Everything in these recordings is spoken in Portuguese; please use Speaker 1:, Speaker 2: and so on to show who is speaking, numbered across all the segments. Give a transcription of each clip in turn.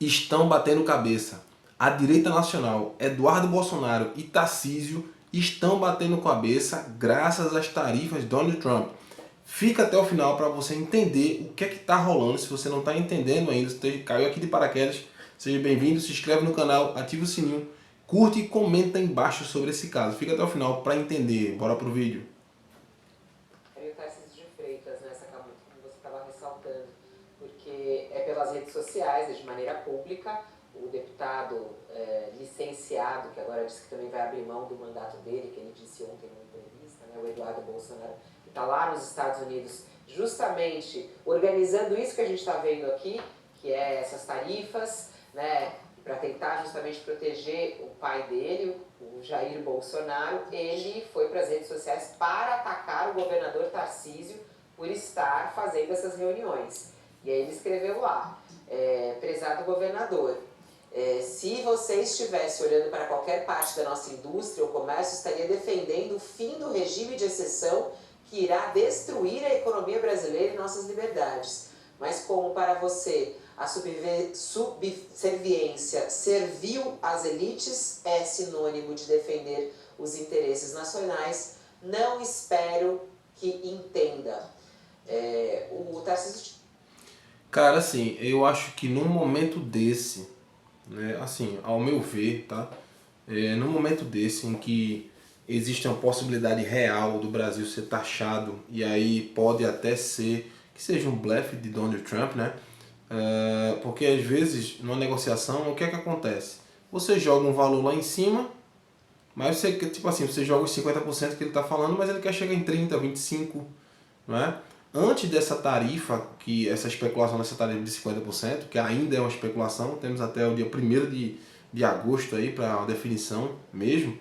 Speaker 1: estão batendo cabeça. A direita nacional, Eduardo Bolsonaro e Tarcísio estão batendo cabeça graças às tarifas de Donald Trump. Fica até o final para você entender o que é que está rolando. Se você não está entendendo ainda, se você caiu aqui de paraquedas, seja bem-vindo, se inscreve no canal, ativa o sininho, curte e comenta aí embaixo sobre esse caso. Fica até o final para entender. Bora pro vídeo.
Speaker 2: O Tarcísio de Freitas, nessa como você estava ressaltando, porque é pelas redes sociais, é de maneira pública. O deputado licenciado, que agora disse que também vai abrir mão do mandato dele, que ele disse ontem numa entrevista, né, o Eduardo Bolsonaro, que está lá nos Estados Unidos, justamente organizando isso que a gente está vendo aqui, que é essas tarifas, né, para tentar justamente proteger o pai dele, o Jair Bolsonaro. Ele foi para as redes sociais para atacar o governador Tarcísio por estar fazendo essas reuniões. E aí ele escreveu lá, prezado governador, se você estivesse olhando para qualquer parte da nossa indústria ou comércio, estaria defendendo o fim do regime de exceção que irá destruir a economia brasileira e nossas liberdades. Mas como para você a subserviência servil às elites é sinônimo de defender os interesses nacionais, não espero que entenda. O Tarcísio...
Speaker 1: Cara, assim, eu acho que num momento desse, né, assim, ao meu ver, tá? Num momento desse em que existe uma possibilidade real do Brasil ser taxado, e aí pode até ser que seja um blefe de Donald Trump, né? Porque às vezes, numa negociação, o que é que acontece? Você joga um valor lá em cima, mas você, tipo assim, você joga os 50% que ele está falando, mas ele quer chegar em 30, 25%, não é? Antes dessa tarifa, que essa especulação dessa tarifa de 50%, que ainda é uma especulação, temos até o dia 1º de agosto aí para uma definição mesmo,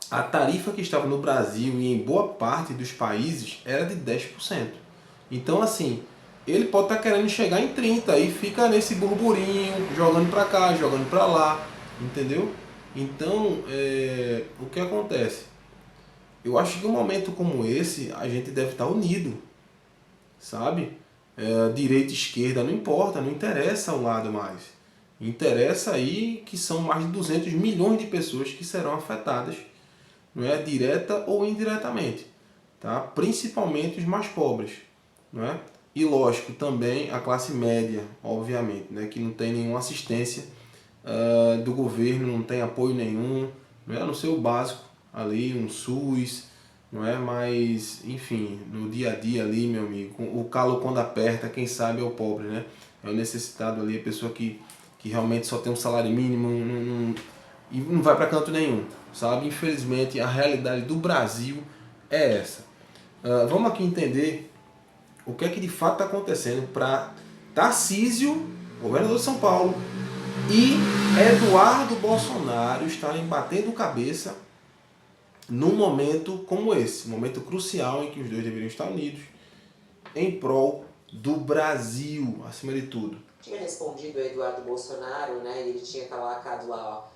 Speaker 1: a tarifa que estava no Brasil e em boa parte dos países era de 10%. Então assim, ele pode estar querendo chegar em 30% e fica nesse burburinho, jogando para cá, jogando para lá, entendeu? Então, o que acontece? Eu acho que um momento como esse, a gente deve estar unido, sabe? Direita e esquerda, não importa, não interessa o lado mais. Interessa aí que são mais de 200 milhões de pessoas que serão afetadas, não é, direta ou indiretamente, tá? Principalmente os mais pobres, não é? E lógico, também a classe média, obviamente, né, que não tem nenhuma assistência do governo, não tem apoio nenhum, não é? A não ser o básico ali, um SUS, não é? Mas, enfim, no dia a dia ali, meu amigo, o calo quando aperta, quem sabe é o pobre, né? É o necessitado ali, a pessoa que realmente só tem um salário mínimo e não vai para canto nenhum, sabe? Infelizmente, a realidade do Brasil é essa. Vamos aqui entender o que é que de fato está acontecendo para Tarcísio, governador de São Paulo, e Eduardo Bolsonaro estarem batendo cabeça num momento como esse, um momento crucial em que os dois deveriam estar unidos em prol do Brasil, acima de tudo.
Speaker 2: Tinha respondido a Eduardo Bolsonaro, né, e ele tinha colocado lá,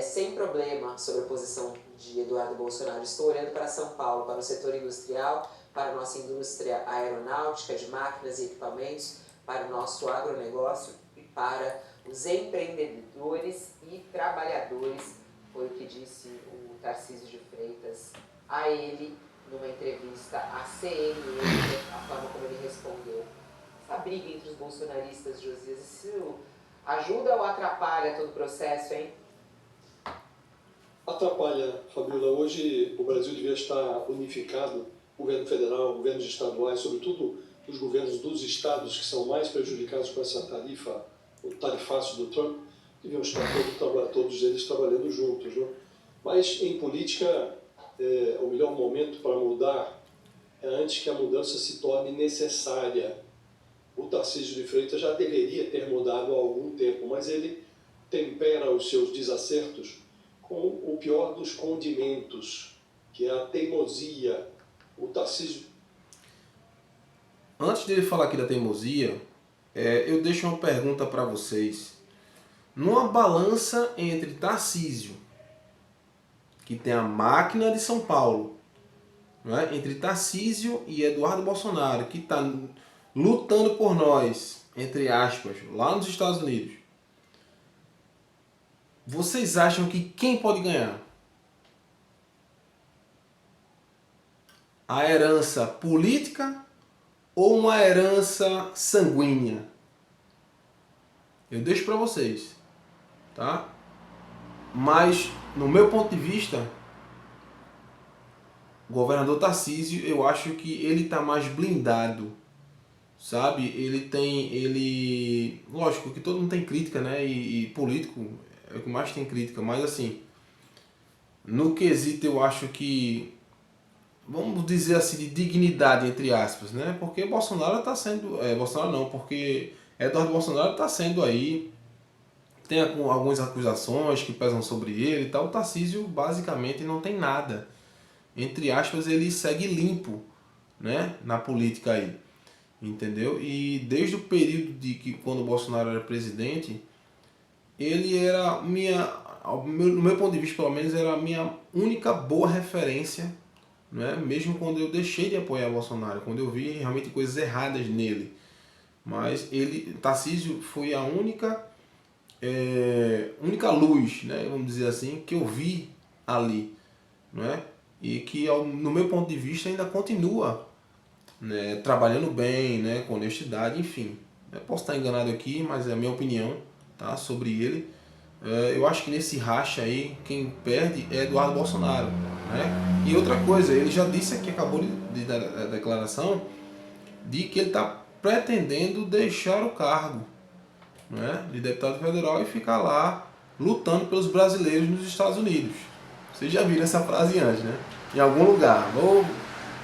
Speaker 2: sem problema, sobre a posição de Eduardo Bolsonaro. Estou olhando para São Paulo, para o setor industrial, para a nossa indústria aeronáutica, de máquinas e equipamentos, para o nosso agronegócio e para os empreendedores e trabalhadores, foi o que disse o Tarcísio de Freitas a ele numa entrevista à CNN, a forma como ele respondeu. Essa briga entre os bolsonaristas, Josias, isso ajuda ou atrapalha todo o processo, hein?
Speaker 3: Atrapalha, Fabiola. Hoje o Brasil devia estar unificado, governo federal, governos estaduais, sobretudo os governos dos estados que são mais prejudicados com essa tarifa, o tarifaço do Trump, deviam estar todos eles trabalhando juntos, né? Mas em política, o melhor momento para mudar é antes que a mudança se torne necessária. O Tarcísio de Freitas já deveria ter mudado há algum tempo, mas ele tempera os seus desacertos com o pior dos condimentos, que é a teimosia. O Tarcísio...
Speaker 1: Antes dele falar aqui da teimosia, eu deixo uma pergunta para vocês. Numa balança entre Tarcísio, que tem a máquina de São Paulo, não é? Entre Tarcísio e Eduardo Bolsonaro, que está lutando por nós, entre aspas, lá nos Estados Unidos, vocês acham que quem pode ganhar? A herança política ou uma herança sanguínea? Eu deixo para vocês, tá? Mas, no meu ponto de vista, o governador Tarcísio, eu acho que ele está mais blindado, sabe? Lógico que todo mundo tem crítica, né? E político é o que mais tem crítica, mas assim, no quesito eu acho que, vamos dizer assim, de dignidade, entre aspas, né? Porque Bolsonaro está sendo, Bolsonaro não, porque Eduardo Bolsonaro está sendo aí, tem algumas acusações que pesam sobre ele e tal. O Tarcísio basicamente não tem nada, entre aspas, ele segue limpo, né, na política aí, entendeu? E desde o período de que quando o Bolsonaro era presidente, ele era no meu ponto de vista pelo menos, era a minha única boa referência, né? Mesmo quando eu deixei de apoiar o Bolsonaro, quando eu vi realmente coisas erradas nele. Mas Tarcísio foi a única luz, né, vamos dizer assim, que eu vi ali, não é? E que, no meu ponto de vista, ainda continua, né, trabalhando bem, né, com honestidade, enfim. Eu posso estar enganado aqui, mas é a minha opinião, tá, sobre ele. Eu acho que nesse racha aí, quem perde é Eduardo Bolsonaro, né? E outra coisa, ele já disse aqui, acabou de dar a declaração, de que ele está pretendendo deixar o cargo, né, de deputado federal e ficar lá lutando pelos brasileiros nos Estados Unidos. Vocês já viram essa frase antes, né? Em algum lugar.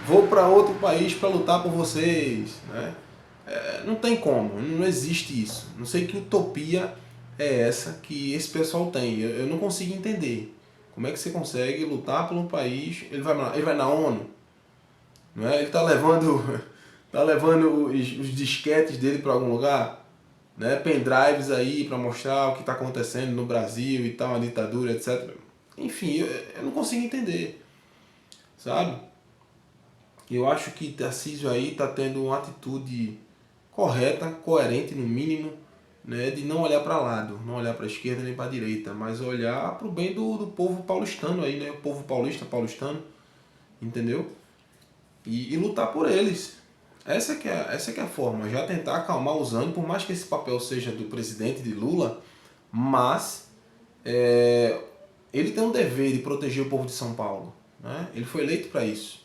Speaker 1: Vou para outro país para lutar por vocês, né? Não tem como, não existe isso. Não sei que utopia é essa que esse pessoal tem. Eu não consigo entender. Como é que você consegue lutar por um país? Ele vai na ONU, não é? Ele está levando, tá levando os disquetes dele para algum lugar, né? Pendrives aí para mostrar o que está acontecendo no Brasil e tal, a ditadura, etc. Enfim, eu não consigo entender, sabe? Eu acho que Tarcísio aí está tendo uma atitude correta, coerente no mínimo, né, de não olhar para lado, não olhar para a esquerda nem para a direita, mas olhar para o bem do povo paulistano aí, né, o povo paulistano, entendeu? E lutar por eles. Essa que é a forma, já tentar acalmar os ânimos, por mais que esse papel seja do presidente de Lula, mas ele tem um dever de proteger o povo de São Paulo, né? Ele foi eleito para isso.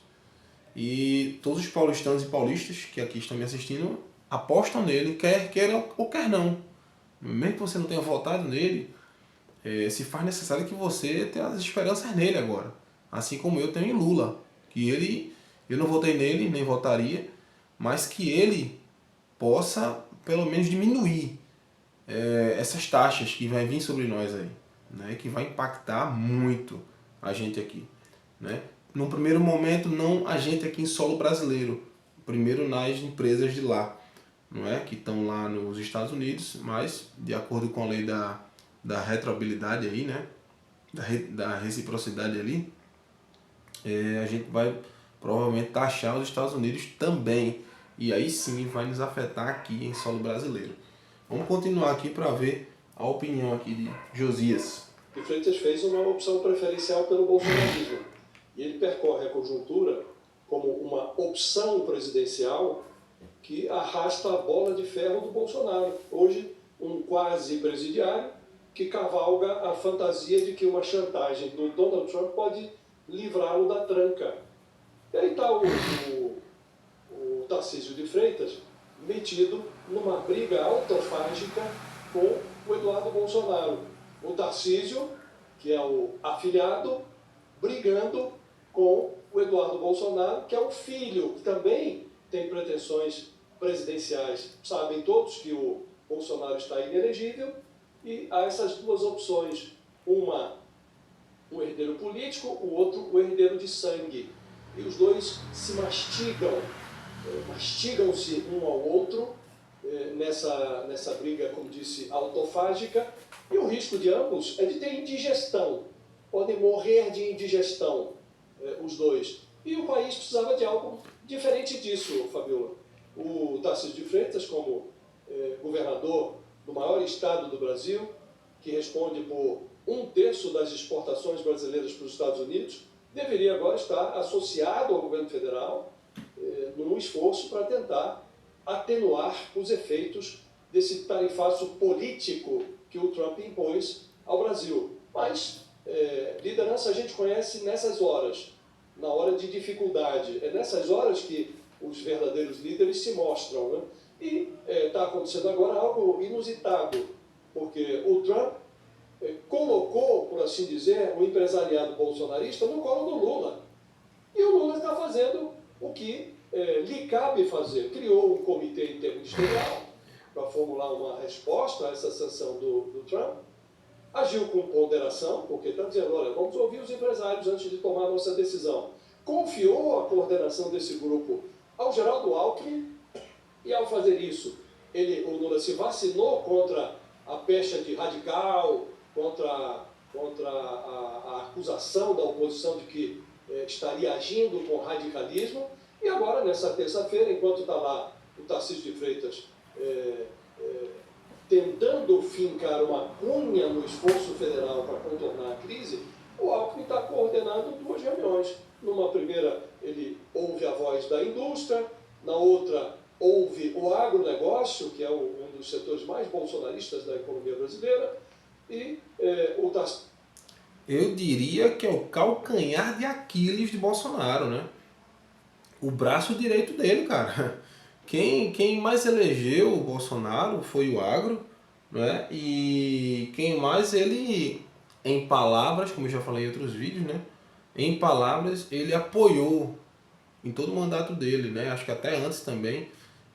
Speaker 1: E todos os paulistanos e paulistas que aqui estão me assistindo apostam nele, quer queira ou quer não. Mesmo que você não tenha votado nele, se faz necessário que você tenha as esperanças nele agora. Assim como eu tenho em Lula. Eu não votei nele, nem votaria, mas que ele possa pelo menos diminuir essas taxas que vai vir sobre nós aí, né? Que vai impactar muito a gente aqui, né? Num primeiro momento, não a gente aqui em solo brasileiro, primeiro nas empresas de lá, não é? Que estão lá nos Estados Unidos, mas de acordo com a lei da retroabilidade aí, né? Da reciprocidade ali, a gente vai provavelmente taxar os Estados Unidos também, e aí sim vai nos afetar aqui em solo brasileiro. Vamos continuar aqui para ver a opinião aqui de Josias.
Speaker 3: E Freitas fez uma opção preferencial pelo bolsonarismo. E ele percorre a conjuntura como uma opção presidencial que arrasta a bola de ferro do Bolsonaro. Hoje, um quase presidiário que cavalga a fantasia de que uma chantagem do Donald Trump pode livrá-lo da tranca. E aí está o Tarcísio de Freitas metido numa briga autofágica com o Eduardo Bolsonaro. O Tarcísio, que é o afilhado, brigando com o Eduardo Bolsonaro, que é o filho, que também tem pretensões presidenciais. Sabem todos que o Bolsonaro está inelegível e há essas duas opções. Uma, o herdeiro político, o outro, o herdeiro de sangue. E os dois se mastigam-se um ao outro nessa briga, como disse, autofágica. E o risco de ambos é de ter indigestão. Podem morrer de indigestão, os dois. E o país precisava de algo diferente disso, Fabiola. O Tarcísio de Freitas, como governador do maior estado do Brasil, que responde por 1/3 das exportações brasileiras para os Estados Unidos, deveria agora estar associado ao governo federal num esforço para tentar atenuar os efeitos desse tarifaço político que o Trump impôs ao Brasil. Mas liderança a gente conhece nessas horas, na hora de dificuldade. É nessas horas que os verdadeiros líderes se mostram, né? E está acontecendo agora algo inusitado, porque o Trump colocou, por assim dizer, o empresariado bolsonarista no colo do Lula. E o Lula está fazendo o que lhe cabe fazer. Criou um comitê interministerial para formular uma resposta a essa sanção do Trump. Agiu com ponderação, porque está dizendo, olha, vamos ouvir os empresários antes de tomar a nossa decisão. Confiou a coordenação desse grupo ao Geraldo Alckmin, e ao fazer isso, o Lula se vacinou contra a pecha de radical, contra a acusação da oposição de que estaria agindo com radicalismo, e agora, nessa terça-feira, enquanto está lá o Tarcísio de Freitas tentando fincar uma cunha no esforço federal para contornar a crise, o Alckmin está coordenando 2 reuniões. Numa primeira, ele ouve a voz da indústria, na outra, ouve o agronegócio, que é um dos setores mais bolsonaristas da economia brasileira, e o Tarcísio.
Speaker 1: Eu diria que é o calcanhar de Aquiles de Bolsonaro, né? O braço direito dele, cara. Quem mais elegeu o Bolsonaro foi o agro, né? E quem mais ele, em palavras, como eu já falei em outros vídeos, né? Em palavras, ele apoiou em todo o mandato dele, né? Acho que até antes também,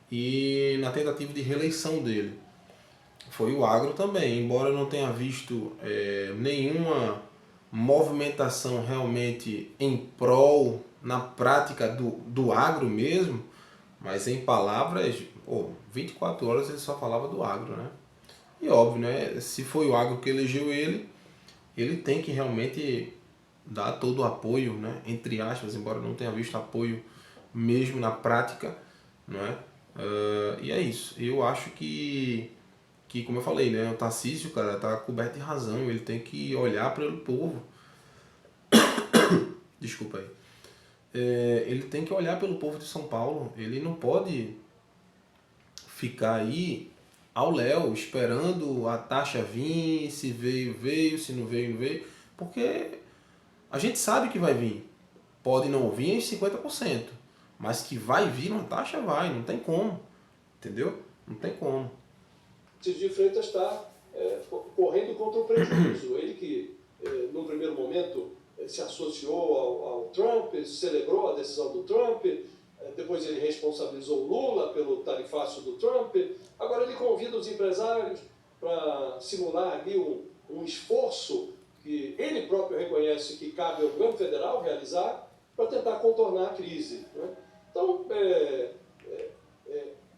Speaker 1: e na tentativa de reeleição dele. Foi o agro também, embora eu não tenha visto nenhuma movimentação realmente em prol, na prática do agro mesmo, mas em palavras, 24 horas ele só falava do agro, né? E óbvio, né? Se foi o agro que elegeu ele tem que realmente dar todo o apoio, né? Entre aspas, embora eu não tenha visto apoio mesmo na prática, não é? E é isso. Eu acho que como eu falei, né? O Tarcísio, cara, tá coberto de razão. Ele tem que olhar para o povo. Desculpa aí. Ele tem que olhar pelo povo de São Paulo. Ele não pode ficar aí ao léu, esperando a taxa vir, se veio, veio, se não veio, não veio. Porque a gente sabe que vai vir. Pode não vir em 50%. Mas que vai vir uma taxa, vai. Não tem como. Entendeu? Não tem como.
Speaker 3: Tarcísio de Freitas está correndo contra o prejuízo. Ele que, num primeiro momento, se associou ao Trump, celebrou a decisão do Trump, depois ele responsabilizou o Lula pelo tarifaço do Trump, agora ele convida os empresários para simular ali um esforço que ele próprio reconhece que cabe ao governo federal realizar para tentar contornar a crise, né? Então,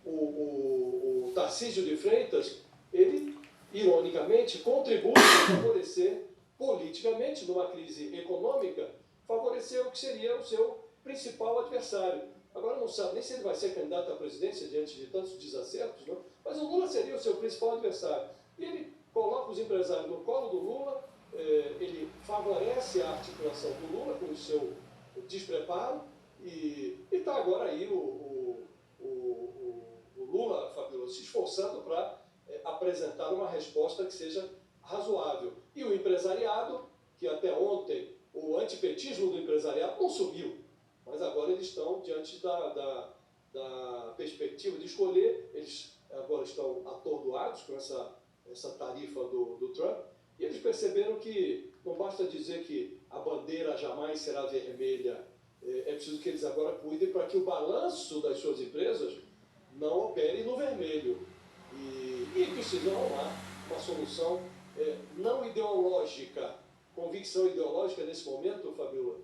Speaker 3: o Tarcísio de Freitas, ele, ironicamente, contribui para favorecer politicamente, numa crise econômica, favorecer o que seria o seu principal adversário. Agora não sabe nem se ele vai ser candidato à presidência diante de tantos desacertos, não? Mas o Lula seria o seu principal adversário. E ele coloca os empresários no colo do Lula, ele favorece a articulação do Lula com o seu despreparo, e está agora aí o Lula, Fabíola, se esforçando para apresentar uma resposta que seja razoável. E o empresariado, que até ontem o antipetismo do empresariado não subiu, mas agora eles estão diante da perspectiva de escolher, eles agora estão atordoados com essa tarifa do Trump, e eles perceberam que não basta dizer que a bandeira jamais será vermelha, é preciso que eles agora cuidem para que o balanço das suas empresas não opere no vermelho. E precisam arrumar uma solução não ideológica. Convicção ideológica nesse momento, Fabíola,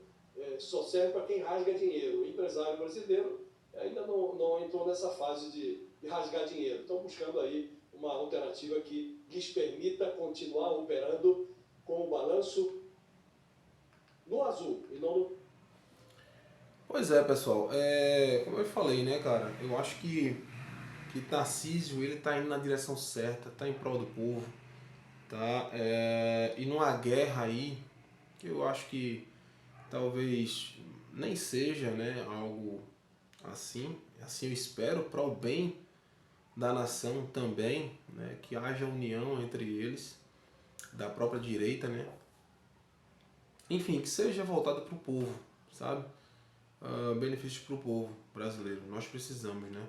Speaker 3: só serve para quem rasga dinheiro. O empresário brasileiro ainda não entrou nessa fase de rasgar dinheiro. Estão buscando aí uma alternativa que lhes permita continuar operando com o balanço no azul e não no...
Speaker 1: Pois é, pessoal. Como eu falei, né, cara? Eu acho que que Tarcísio ele está indo na direção certa, está em prol do povo, tá? E numa guerra aí, que eu acho que talvez nem seja, né, algo assim eu espero, para o bem da nação também, né, que haja união entre eles, da própria direita, né? Enfim, que seja voltado para o povo, sabe? Benefício para o povo brasileiro. Nós precisamos, né?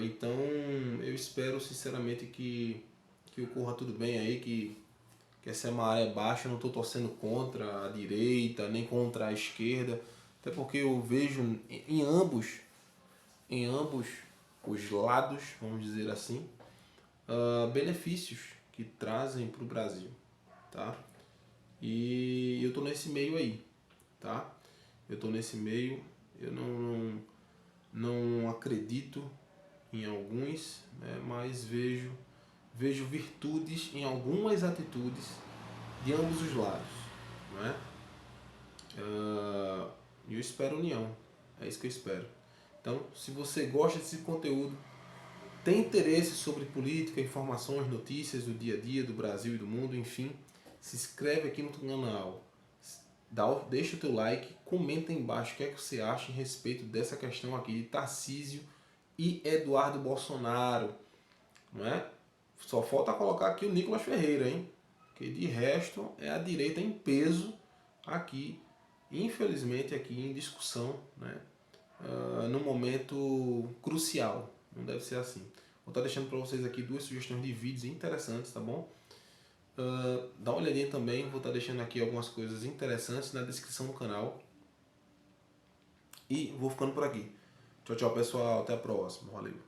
Speaker 1: Então, eu espero sinceramente que ocorra tudo bem aí, que essa é uma área baixa. Eu não estou torcendo contra a direita, nem contra a esquerda, até porque eu vejo em ambos os lados, vamos dizer assim, benefícios que trazem para o Brasil, tá? E eu tô nesse meio aí, tá? Eu tô nesse meio, eu não acredito em alguns, né? Mas vejo virtudes em algumas atitudes de ambos os lados, né? E eu espero união, é isso que eu espero. Então, se você gosta desse conteúdo, tem interesse sobre política, informações, notícias do dia a dia do Brasil e do mundo, enfim, se inscreve aqui no canal, deixa o teu like, comenta aí embaixo o que é que você acha em respeito dessa questão aqui de Tarcísio e Eduardo Bolsonaro, não é? Só falta colocar aqui o Nicolas Ferreira, hein? Porque de resto é a direita em peso aqui, infelizmente aqui em discussão, né? Num momento crucial, não deve ser assim. Vou estar deixando para vocês aqui duas sugestões de vídeos interessantes, tá bom? Dá uma olhadinha também, vou estar deixando aqui algumas coisas interessantes na descrição do canal. E vou ficando por aqui. Tchau, tchau pessoal, até a próxima, valeu.